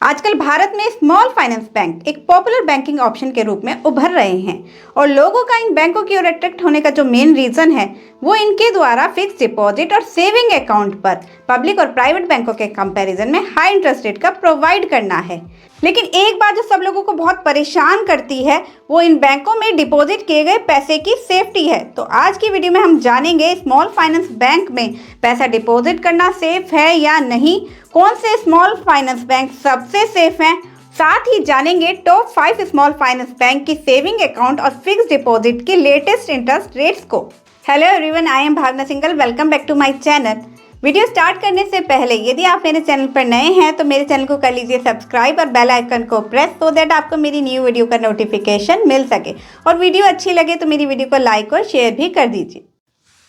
आजकल भारत में small finance bank एक पॉपुलर बैंकिंग ऑप्शन के रूप में उभर रहे हैं और लोगों का इन बैंकों की ओर अट्रैक्ट होने का जो मेन रीजन है वो इनके द्वारा फिक्स डिपॉजिट और सेविंग अकाउंट पर पब्लिक और प्राइवेट बैंकों के कंपैरिजन में हाई इंटरेस्ट रेट का प्रोवाइड करना है। लेकिन एक बात जो सब लोगों को बहुत परेशान करती है वो इन बैंकों में डिपॉजिट किए गए पैसे की सेफ्टी है। तो आज की वीडियो में हम जानेंगे स्मॉल फाइनेंस बैंक में पैसा डिपॉजिट करना सेफ है या नहीं, कौन से स्मॉल फाइनेंस बैंक सबसे सेफ हैं, साथ ही जानेंगे टॉप 5 स्मॉल फाइनेंस बैंक की सेविंग अकाउंट और फिक्स डिपॉजिट की लेटेस्ट इंटरेस्ट रेट्स को। Hello everyone, I am Bhavna Singhal, welcome back to my channel. Video start करने से पहले यदि आप मेरे चैनल पर नए हैं तो मेरे चैनल को कर लीजिए सब्सक्राइब और बेल आइकन को प्रेस सो दैट आपको मेरी न्यू वीडियो का नोटिफिकेशन मिल सके, और वीडियो अच्छी लगे तो मेरी वीडियो को लाइक और शेयर भी कर दीजिए।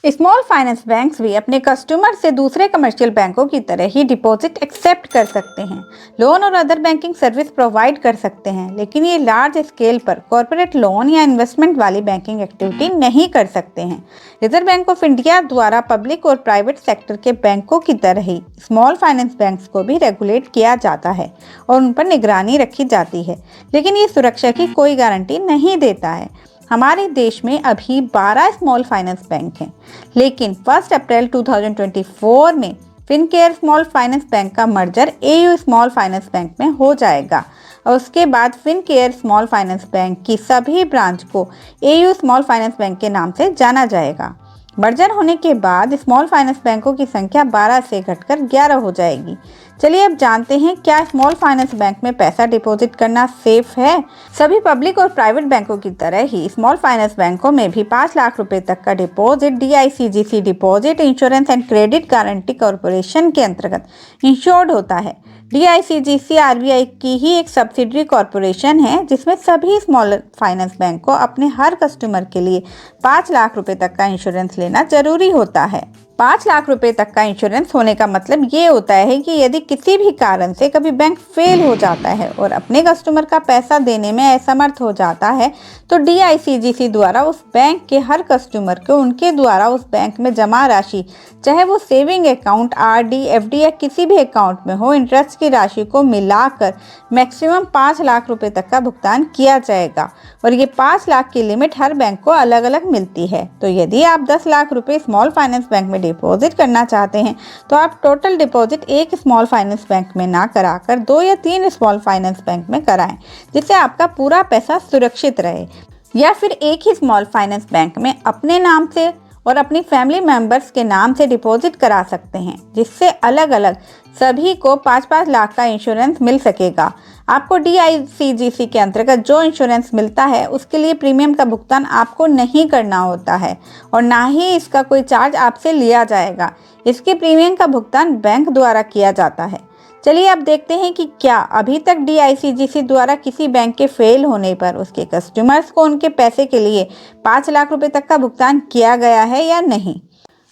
स्मॉल फाइनेंस बैंक्स भी अपने कस्टमर से दूसरे कमर्शियल बैंकों की तरह ही डिपॉजिट एक्सेप्ट कर सकते हैं, लोन और अदर बैंकिंग सर्विस प्रोवाइड कर सकते हैं, लेकिन ये लार्ज स्केल पर कॉर्पोरेट लोन या इन्वेस्टमेंट वाली बैंकिंग एक्टिविटी नहीं कर सकते हैं। रिजर्व बैंक ऑफ इंडिया द्वारा पब्लिक और प्राइवेट सेक्टर के बैंकों की तरह ही स्मॉल फाइनेंस बैंक्स को भी रेगुलेट किया जाता है और उन पर निगरानी रखी जाती है, लेकिन ये सुरक्षा की कोई गारंटी नहीं देता है। हमारे देश में अभी 12 स्मॉल फाइनेंस बैंक हैं, लेकिन 1 अप्रैल 2024 में फिनकेयर स्मॉल फाइनेंस बैंक का merger AU small finance bank में हो जाएगा और उसके बाद फिनकेयर स्मॉल फाइनेंस बैंक की सभी ब्रांच को एयू स्मॉल फाइनेंस बैंक के नाम से जाना जाएगा। मर्जर होने के बाद स्मॉल फाइनेंस बैंकों की संख्या 12 से घटकर 11 हो जाएगी। चलिए अब जानते हैं क्या स्मॉल फाइनेंस बैंक में पैसा डिपॉजिट करना सेफ है। सभी पब्लिक और प्राइवेट बैंकों की तरह ही स्मॉल फाइनेंस बैंकों में भी 5 लाख रुपए तक का deposit DICGC deposit insurance and credit guarantee corporation के अंतर्गत इंश्योर्ड होता है। DICGC RBI की ही एक सब्सिडरी कॉरपोरेशन है जिसमें सभी स्मॉल फाइनेंस बैंक को अपने हर कस्टमर के लिए 5 लाख रुपए तक का इंश्योरेंस लेना जरूरी होता है। 5 लाख रुपए तक का इंश्योरेंस होने का मतलब ये होता है कि यदि किसी भी कारण से कभी बैंक फेल हो जाता है और अपने कस्टमर का पैसा देने में असमर्थ हो जाता है तो DICGC द्वारा उस बैंक के हर कस्टमर को उनके द्वारा उस बैंक में जमा राशि, चाहे वो सेविंग अकाउंट, RD, FD या किसी भी अकाउंट में हो, इंटरेस्ट की राशि को मिलाकर मैक्सिमम 5 लाख रुपए तक का भुगतान किया जाएगा और ये 5 लाख की लिमिट हर बैंक को अलग अलग मिलती है। तो यदि आप 10 लाख रुपए स्मॉल फाइनेंस बैंक में डिपॉजिट करना चाहते हैं तो आप टोटल डिपॉजिट एक स्मॉल फाइनेंस बैंक में ना कराकर 2 या 3 स्मॉल फाइनेंस बैंक में कराएं, जिससे आपका पूरा पैसा सुरक्षित रहे। या फिर एक ही स्मॉल फाइनेंस बैंक में अपने नाम से और अपनी फैमिली मेंबर्स के नाम से डिपॉजिट करा सकते हैं, जिससे अलग अलग सभी को 5-5 लाख का इंश्योरेंस मिल सकेगा। आपको DICGC के अंतर्गत जो इंश्योरेंस मिलता है उसके लिए प्रीमियम का भुगतान आपको नहीं करना होता है और ना ही इसका कोई चार्ज आपसे लिया जाएगा। इसके प्रीमियम का भुगतान बैंक द्वारा किया जाता है। चलिए अब देखते हैं कि क्या अभी तक DICGC द्वारा किसी बैंक के फेल होने पर उसके कस्टमर्स को उनके पैसे के लिए 5 लाख रुपए तक का भुगतान किया गया है या नहीं।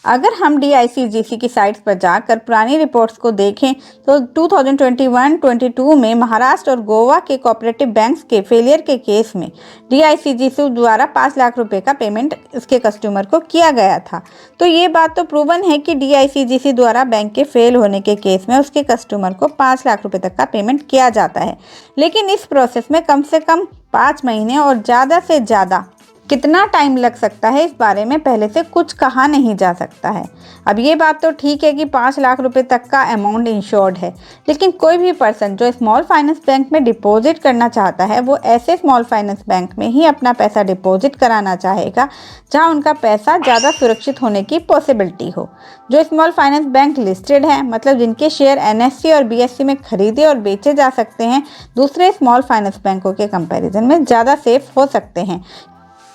अगर हम DICGC की साइट्स पर जाकर पुरानी रिपोर्ट्स को देखें तो 2021-22 में महाराष्ट्र और गोवा के कोऑपरेटिव बैंक्स के फेलियर के केस में DICGC द्वारा 5 लाख रुपए का पेमेंट इसके कस्टमर को किया गया था। तो ये बात तो प्रूवन है कि DICGC द्वारा बैंक के फेल होने के केस में उसके कस्टमर को 5 लाख रुपए तक का पेमेंट किया जाता है, लेकिन इस प्रोसेस में कम से कम 5 महीने और ज़्यादा से ज़्यादा कितना टाइम लग सकता है इस बारे में पहले से कुछ कहा नहीं जा सकता है। अब ये बात तो ठीक है कि 5 लाख रुपए तक का अमाउंट इंश्योर्ड है, लेकिन कोई भी पर्सन जो स्मॉल फाइनेंस बैंक में डिपॉजिट करना चाहता है वो ऐसे स्मॉल फाइनेंस बैंक में ही अपना पैसा डिपॉजिट कराना चाहेगा जहां उनका पैसा ज़्यादा सुरक्षित होने की पॉसिबिलिटी हो। जो स्मॉल फाइनेंस बैंक लिस्टेड है, मतलब जिनके शेयर NSE और BSE में खरीदे और बेचे जा सकते हैं, दूसरे स्मॉल फाइनेंस बैंकों के कंपैरिजन में ज़्यादा सेफ हो सकते हैं,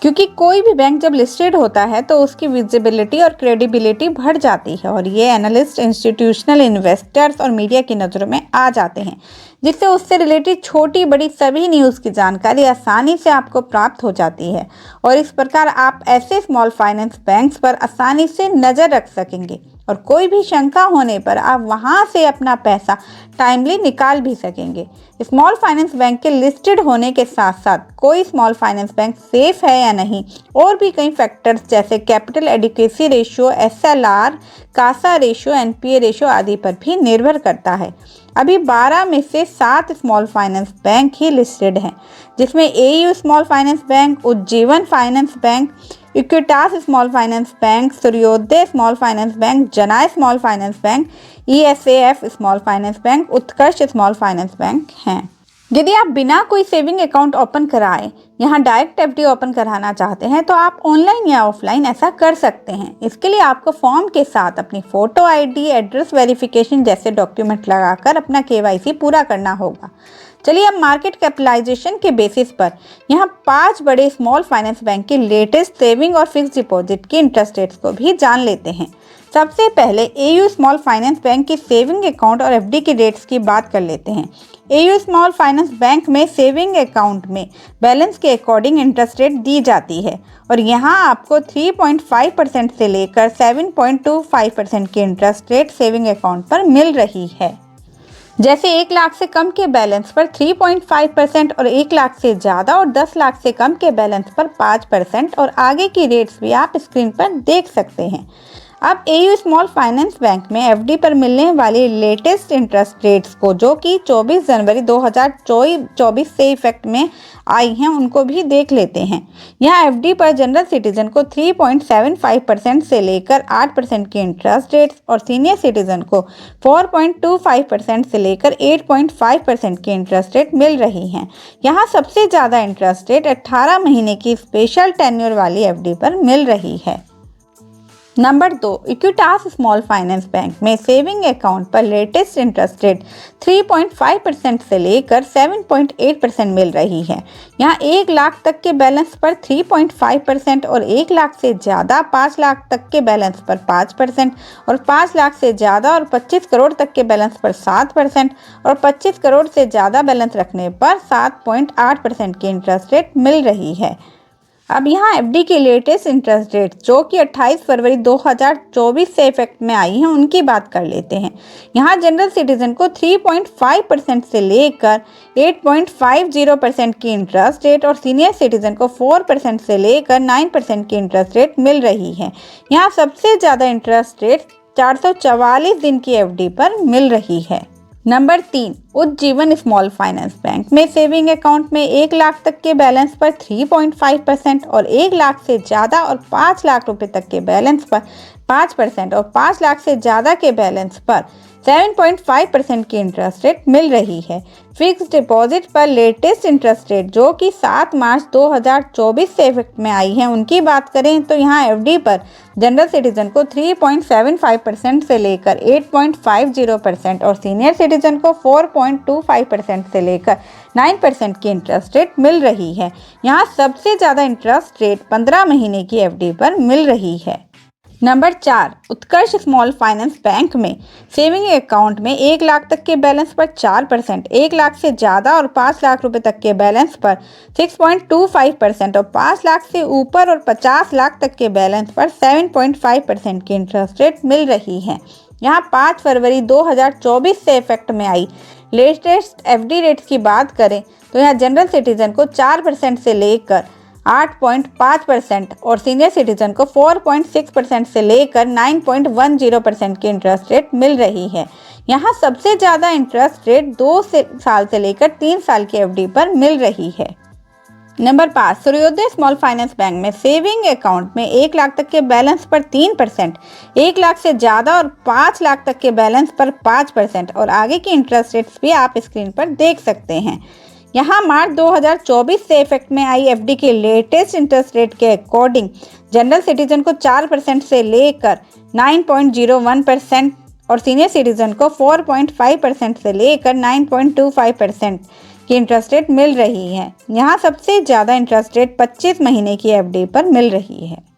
क्योंकि कोई भी बैंक जब लिस्टेड होता है तो उसकी विजिबिलिटी और क्रेडिबिलिटी बढ़ जाती है और ये एनालिस्ट, इंस्टीट्यूशनल इन्वेस्टर्स और मीडिया की नज़रों में आ जाते हैं, जिससे उससे रिलेटेड छोटी बड़ी सभी न्यूज़ की जानकारी आसानी से आपको प्राप्त हो जाती है और इस प्रकार आप ऐसे स्मॉल फाइनेंस बैंक्स पर आसानी से नज़र रख सकेंगे और कोई भी शंका होने पर आप वहां से अपना पैसा टाइमली निकाल भी सकेंगे। स्मॉल फाइनेंस बैंक के लिस्टेड होने के साथ साथ कोई स्मॉल फाइनेंस बैंक सेफ है या नहीं और भी कई फैक्टर्स जैसे capital adequacy ratio, SLR, Kasa ratio, NPA ratio आदि पर भी निर्भर करता है। अभी 12 में से 7 स्मॉल फाइनेंस बैंक ही लिस्टेड हैं, जिसमें AU small finance bank, Ujjivan finance bank, Equitas small finance bank, Suryoday small finance bank, Jana small finance bank, ESAF small finance bank, Utkarsh small finance bank हैं। यदि आप बिना कोई सेविंग अकाउंट ओपन कराए यहाँ डायरेक्ट FD ओपन कराना चाहते हैं तो आप ऑनलाइन या ऑफलाइन ऐसा कर सकते हैं। इसके लिए आपको फॉर्म के साथ अपनी फोटो, ID, एड्रेस वेरिफिकेशन जैसे डॉक्यूमेंट लगाकर अपना KYC पूरा करना होगा। चलिए अब मार्केट कैपिटलाइजेशन के बेसिस पर यहाँ 5 बड़े स्मॉल फाइनेंस बैंक के लेटेस्ट सेविंग और फिक्स डिपॉजिट की इंटरेस्ट रेट्स को भी जान लेते हैं। सबसे पहले AU स्मॉल फाइनेंस बैंक की सेविंग अकाउंट और FD की रेट्स की बात कर लेते हैं। AU स्मॉल फाइनेंस बैंक में सेविंग अकाउंट में बैलेंस के अकॉर्डिंग इंटरेस्ट रेट दी जाती है और यहाँ आपको 3.5% से लेकर 7.25% की इंटरेस्ट रेट सेविंग अकाउंट पर मिल रही है। जैसे 1 लाख से कम के बैलेंस पर 3.5% और 1 लाख से ज़्यादा और 10 लाख से कम के बैलेंस पर 5% और आगे की रेट्स भी आप स्क्रीन पर देख सकते हैं। अब AU स्मॉल फाइनेंस बैंक में FD पर मिलने वाली लेटेस्ट इंटरेस्ट रेट्स को जो कि 24 जनवरी 2024 से इफेक्ट में आई हैं उनको भी देख लेते हैं। यहाँ FD पर जनरल सिटीजन को 3.75% से लेकर 8% की इंटरेस्ट रेट्स और सीनियर सिटीजन को 4.25% से लेकर 8.5% की इंटरेस्ट रेट मिल रही हैं। यहाँ सबसे ज़्यादा इंटरेस्ट रेट 18 महीने की स्पेशल टेन्योर वाली FD पर मिल रही है। Number 2, Equitas small finance bank में सेविंग अकाउंट पर लेटेस्ट इंटरेस्ट रेट 3.5% से लेकर 7.8% मिल रही है। यहाँ 1 लाख तक के बैलेंस पर 3.5% और 1 लाख से ज़्यादा 5 लाख तक के बैलेंस पर 5% और 5 लाख से ज़्यादा और 25 करोड़ तक के बैलेंस पर 7% और 25 करोड़ से ज़्यादा बैलेंस रखने पर 7.8% की इंटरेस्ट रेट मिल रही है। अब यहाँ FD की लेटेस्ट इंटरेस्ट रेट जो कि 28 फरवरी 2024 से इफेक्ट में आई हैं उनकी बात कर लेते हैं। यहाँ जनरल सिटीजन को 3.5% से लेकर 8.50% की इंटरेस्ट रेट और सीनियर सिटीजन को 4% से लेकर 9% की इंटरेस्ट रेट मिल रही है। यहाँ सबसे ज़्यादा इंटरेस्ट रेट 444 दिन की FD पर मिल रही है। Number 3, Ujjivan small finance bank में सेविंग अकाउंट में 1 लाख तक के बैलेंस पर 3.5% और 1 लाख से ज़्यादा और 5 लाख रुपए तक के बैलेंस पर 5% और 5 लाख से ज़्यादा के बैलेंस पर 7.5% की इंटरेस्ट रेट मिल रही है। फिक्स डिपॉजिट पर लेटेस्ट इंटरेस्ट रेट जो कि 7 मार्च 2024 से इफेक्ट में आई है उनकी बात करें तो यहाँ FD पर जनरल सिटीजन को 3.75% से लेकर 8.50% और सीनियर सिटीजन को 4.25% से लेकर 9% की इंटरेस्ट रेट मिल रही है। यहाँ सबसे ज़्यादा इंटरेस्ट रेट 15 महीने की FD पर मिल रही है। नंबर 4, उत्कर्ष स्मॉल फाइनेंस बैंक में सेविंग अकाउंट में 1 लाख तक के बैलेंस पर 4%, 1 लाख से ज़्यादा और 5 लाख रुपए तक के बैलेंस पर 6.25% और 5 लाख से ऊपर और 50 लाख तक के बैलेंस पर 7.5% की इंटरेस्ट रेट मिल रही है। यहाँ 5 फरवरी 2024 से इफेक्ट में आई लेटेस्ट FD रेट्स की बात करें तो यहाँ जनरल सिटीजन को 4% से लेकर 8.5% और सीनियर सिटीजन को 4.6% से लेकर 9.10% की इंटरेस्ट रेट मिल रही है। यहाँ सबसे ज़्यादा इंटरेस्ट रेट 2 साल से लेकर 3 साल की FD पर मिल रही है। नंबर 5, सूर्योदय स्मॉल फाइनेंस बैंक में सेविंग अकाउंट में 1 लाख तक के बैलेंस पर 3%, 1 लाख से ज़्यादा और 5 लाख तक के बैलेंस पर 5% और आगे की इंटरेस्ट रेट्स भी आप स्क्रीन पर देख सकते हैं। यहाँ मार्च 2024 से इफेक्ट में आई FD के लेटेस्ट इंटरेस्ट रेट के अकॉर्डिंग जनरल सिटीजन को 4% से लेकर 9.01% और सीनियर सिटीजन को 4.5% से लेकर 9.25% की इंटरेस्ट रेट मिल रही है। यहाँ सबसे ज़्यादा इंटरेस्ट रेट 25 महीने की FD पर मिल रही है।